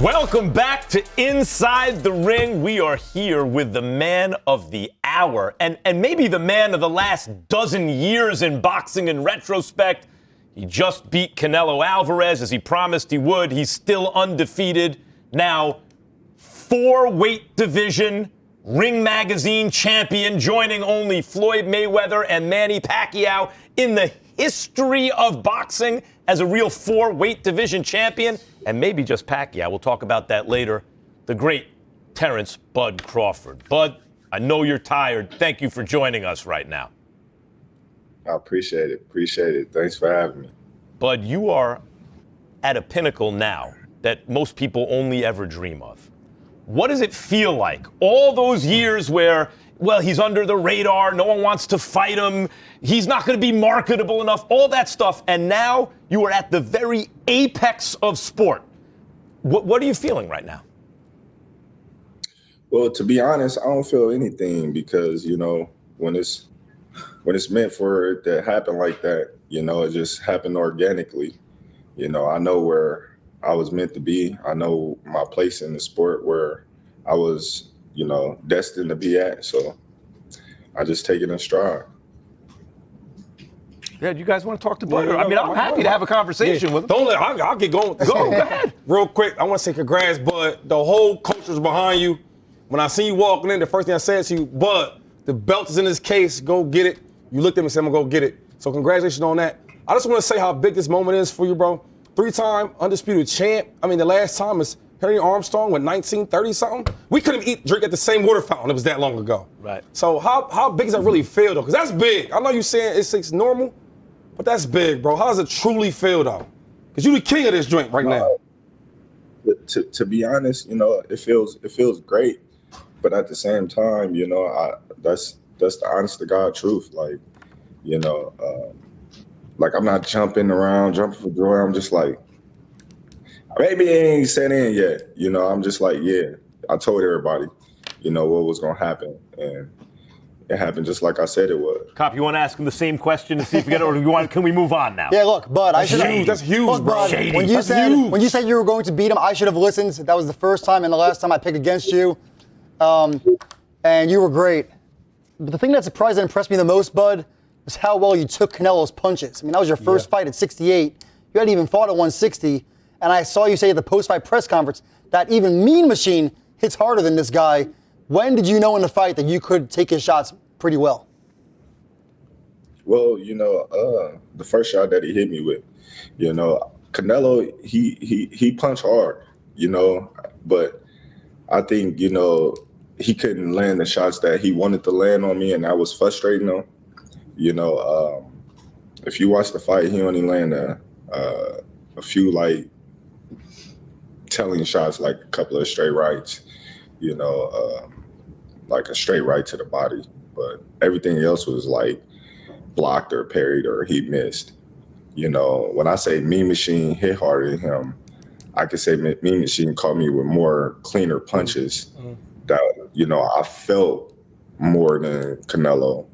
Welcome back to Inside the Ring. We are here with the man of the hour and maybe the man of the last dozen years in boxing in retrospect. He just beat Canelo Alvarez as he promised he would. He's still undefeated. Now, 4-weight division, Ring Magazine champion, joining only Floyd Mayweather and Manny Pacquiao in the history of boxing as a real 4-weight division champion, and maybe just Pacquiao. We'll talk about that later. The great Terence Bud Crawford. Bud, I know you're tired. Thank you for joining us right now. I appreciate it. Appreciate it. Thanks for having me. Bud, you are at a pinnacle now that most people only ever dream of. What does it feel like? All those years where, well, he's under the radar, no one wants to fight him, he's not going to be marketable enough, all that stuff, and now you are at the very apex of sport. What are you feeling right now? Well, to be honest, I don't feel anything because, you know, when it's meant for it to happen like that, you know, it just happened organically. You know, I know where I was meant to be. I know my place in the sport where I was, you know, destined to be at. So I just take it in stride. Yeah, do you guys want to talk to Bud? I mean, I'm happy to have a conversation with him. Don't let, I'll get going. Go ahead. Real quick, I want to say congrats, Bud. The whole culture's behind you. When I seen you walking in, the first thing I said to you, Bud, the belt is in this case. Go get it. You looked at me and said, I'm going to go get it. So congratulations on that. I just want to say how big this moment is for you, bro. 3-time undisputed champ. I mean, the last time was Henry Armstrong with 1930-something. We couldn't drink at the same water fountain. It was that long ago. Right. So how big does that really feel, though? Because that's big. I know you're saying it's normal, but that's big, bro. How does it truly feel, though? Because you're the king of this joint right now. To be honest, you know, it feels great. But at the same time, you know, that's the honest to God truth. Like, you know, like I'm not jumping around, jumping for joy. I'm just like, maybe it ain't set in yet. You know, I'm just like, yeah, I told everybody, you know, what was going to happen. And it happened just like I said it would. Cop, you want to ask him the same question to see if we get it, or can we move on now? Yeah, look, Bud, I should have. That's huge, Look, bro. Bud, Shady. when you said you were going to beat him, I should have listened. That was the first time and the last time I picked against you. And you were great. But the thing that surprised and impressed me the most, Bud, was how well you took Canelo's punches. I mean, that was your first fight at 68. You hadn't even fought at 160. And I saw you say at the post-fight press conference that even Mean Machine hits harder than this guy. When did you know in the fight that you could take his shots pretty well? Well, you know, the first shot that he hit me with, you know, Canelo, he punched hard, you know, but I think, you know, he couldn't land the shots that he wanted to land on me, and that was frustrating him. You know, if you watch the fight, he only landed a few, like, telling shots, like a couple of straight rights, you know, like a straight right to the body. But everything else was, like, blocked or parried or he missed. You know, when I say Mean Machine hit harder than him, I could say Mean Machine caught me with more cleaner punches that, you know, I felt more than Canelo.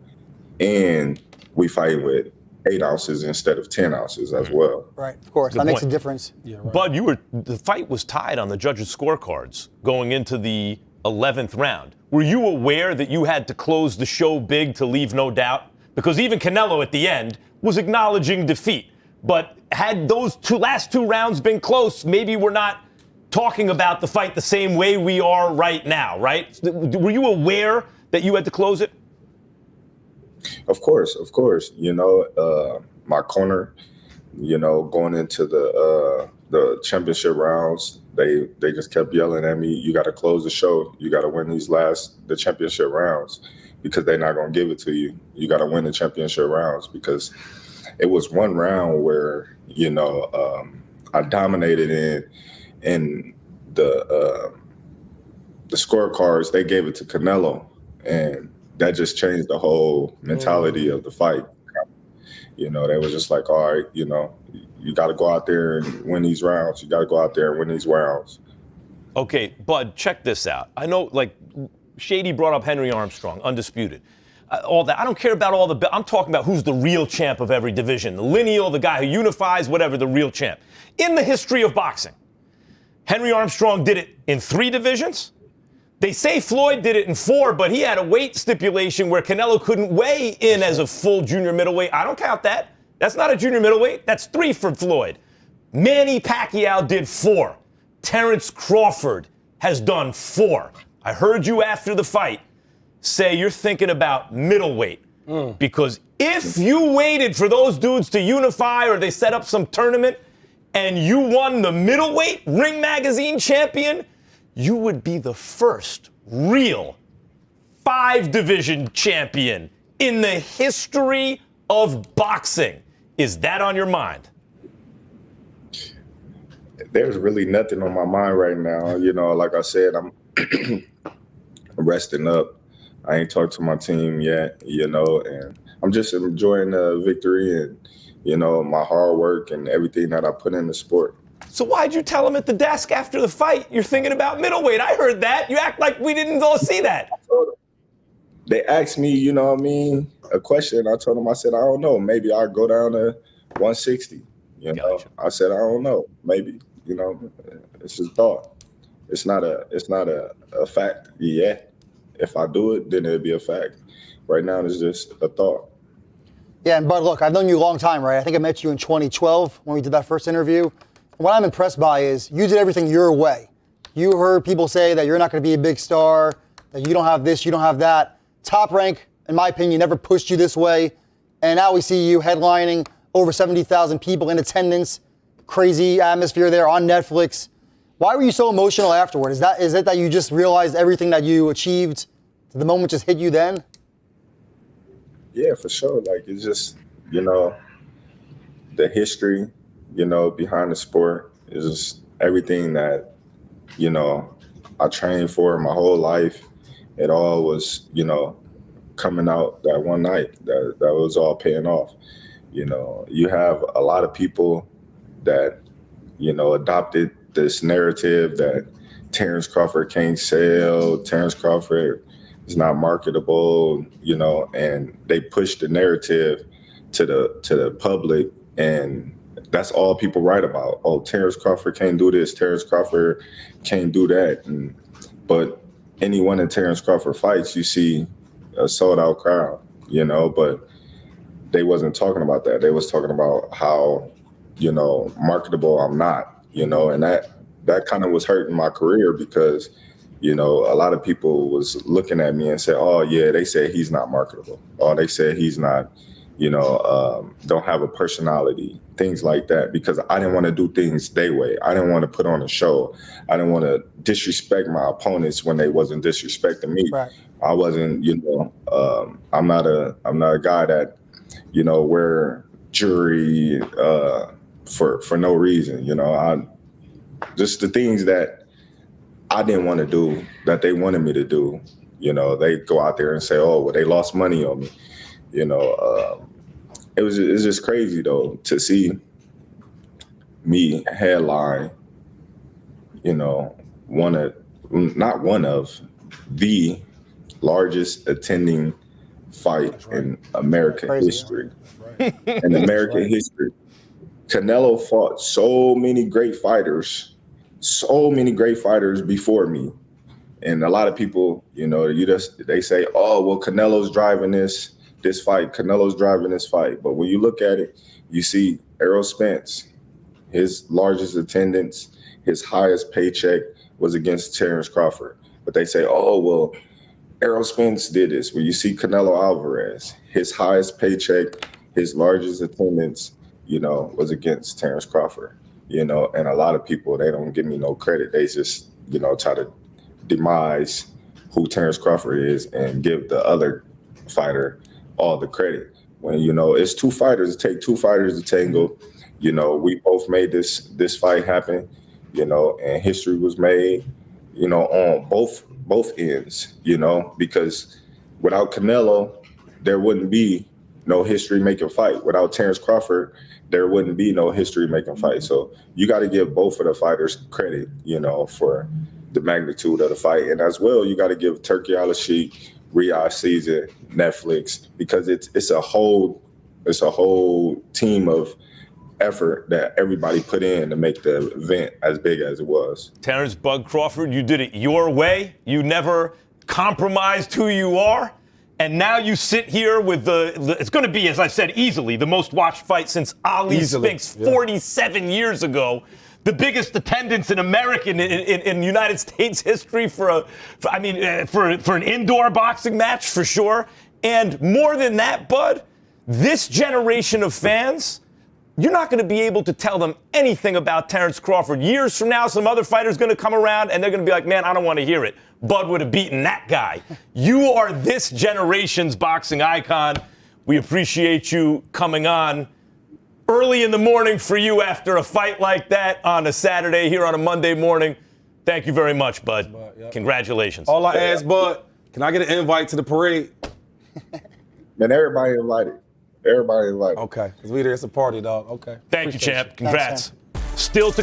And we fight with 8 ounces instead of 10 ounces as well. Right, of course. That makes a difference. Yeah, right. Bud, the fight was tied on the judges' scorecards going into the 11th round. Were you aware that you had to close the show big to leave no doubt? Because even Canelo at the end was acknowledging defeat. But had those last two rounds been close, maybe we're not talking about the fight the same way we are right now, right? Were you aware that you had to close it? Of course. You know, my corner, you know, going into the championship rounds, they just kept yelling at me, you got to close the show. You got to win the championship rounds because they're not going to give it to you. You got to win the championship rounds because it was one round where, you know, I dominated in the scorecards. They gave it to Canelo, and that just changed the whole mentality of the fight. You know, they was just like, all right, you know, you got to go out there and win these rounds. You got to go out there and win these rounds. Okay, Bud, check this out. I know, like, Shady brought up Henry Armstrong, undisputed. All that. I don't care about all the. I'm talking about who's the real champ of every division. The lineal, the guy who unifies, whatever, the real champ. In the history of boxing, Henry Armstrong did it in 3 divisions. They say Floyd did it in 4, but he had a weight stipulation where Canelo couldn't weigh in as a full junior middleweight. I don't count that. That's not a junior middleweight. That's 3 for Floyd. Manny Pacquiao did 4. Terence Crawford has done 4. I heard you after the fight say you're thinking about middleweight. Because if you waited for those dudes to unify or they set up some tournament and you won the middleweight Ring Magazine champion, you would be the first real 5-division champion in the history of boxing. Is that on your mind? There's really nothing on my mind right now. You know, like I said, I'm resting up. I ain't talked to my team yet, you know, and I'm just enjoying the victory and, you know, my hard work and everything that I put in the sport. So why'd you tell him at the desk after the fight you're thinking about middleweight? I heard that. You act like we didn't all see that. They asked me, you know what I mean, a question. I told them, I said, I don't know. Maybe I'll go down to 160. You know, Gotcha. I said, I don't know. Maybe, you know, it's just thought. It's not a fact yet. If I do it, then it'll be a fact. Right now, it's just a thought. Yeah, and Bud, look, I've known you a long time, right? I think I met you in 2012 when we did that first interview. What I'm impressed by is you did everything your way. You heard people say that you're not going to be a big star, that you don't have this, you don't have that. Top Rank, in my opinion, never pushed you this way. And now we see you headlining over 70,000 people in attendance. Crazy atmosphere there on Netflix. Why were you so emotional afterward? Is it that you just realized everything that you achieved? Did the moment just hit you then? Yeah, for sure. Like, it's just, you know, the history, you know, behind the sport is just everything that, you know, I trained for my whole life. It all was, you know, coming out that one night. That was all paying off. You know, you have a lot of people that, you know, adopted this narrative that Terence Crawford can't sell, Terence Crawford is not marketable, you know, and they push the narrative to the public, and that's all people write about. Oh, Terence Crawford can't do this, Terence Crawford can't do that. But anyone in Terence Crawford fights, you see a sold out crowd, you know, but they wasn't talking about that. They was talking about how, you know, marketable I'm not, you know, and that kind of was hurting my career because, you know, a lot of people was looking at me and said, oh, yeah, they said he's not marketable. Or they said he's not, you know, don't have a personality, things like that, because I didn't want to do things their way. I didn't want to put on a show. I didn't want to disrespect my opponents when they wasn't disrespecting me. Right. I wasn't, you know, I'm not a guy that, you know, wear jewelry for no reason. You know, just the things that I didn't want to do that they wanted me to do. You know, they go out there and say, oh, well, they lost money on me. You know, it's just crazy, though, to see me headline, you know, not one of the largest attending fight in American history. In American history. Canelo fought so many great fighters before me. And a lot of people, you know, they say, oh, well, Canelo's driving this fight. Canelo's driving this fight. But when you look at it, you see Errol Spence, his largest attendance, his highest paycheck was against Terence Crawford. But they say, oh, well, Errol Spence did this. When you see Canelo Alvarez, his highest paycheck, his largest attendance, you know, was against Terence Crawford. You know, and a lot of people, they don't give me no credit. They just, you know, try to demise who Terence Crawford is and give the other fighter all the credit. When, you know, it's two fighters, it takes two fighters to tango. You know, we both made this fight happen, you know, and history was made, you know, on both ends, you know, because without Canelo, there wouldn't be no history-making fight. Without Terence Crawford, there wouldn't be no history-making fight. So you got to give both of the fighters credit, you know, for the magnitude of the fight. And as well, you got to give Turkey Al-Sheikh, Riyadh Season, Netflix, because it's a whole team of effort that everybody put in to make the event as big as it was. Terence Bud Crawford, you did it your way. You never compromised who you are. And now you sit here with it's going to be, as I said, easily the most watched fight since Ali Spinks 47 years ago. The biggest attendance in American in United States history for an indoor boxing match for sure. And more than that, Bud, this generation of fans, you're not going to be able to tell them anything about Terence Crawford. Years from now, some other fighter's going to come around and they're going to be like, man, I don't want to hear it. Bud would have beaten that guy. You are this generation's boxing icon. We appreciate you coming on early in the morning for you after a fight like that on a Saturday here on a Monday morning. Thank you very much, Bud. Congratulations. All I ask, Bud, can I get an invite to the parade? Man, everybody invited. Everybody invited. Okay, because we there. It's a party, dog. Okay. Thank you, champ. you. Congrats. Thanks, Still to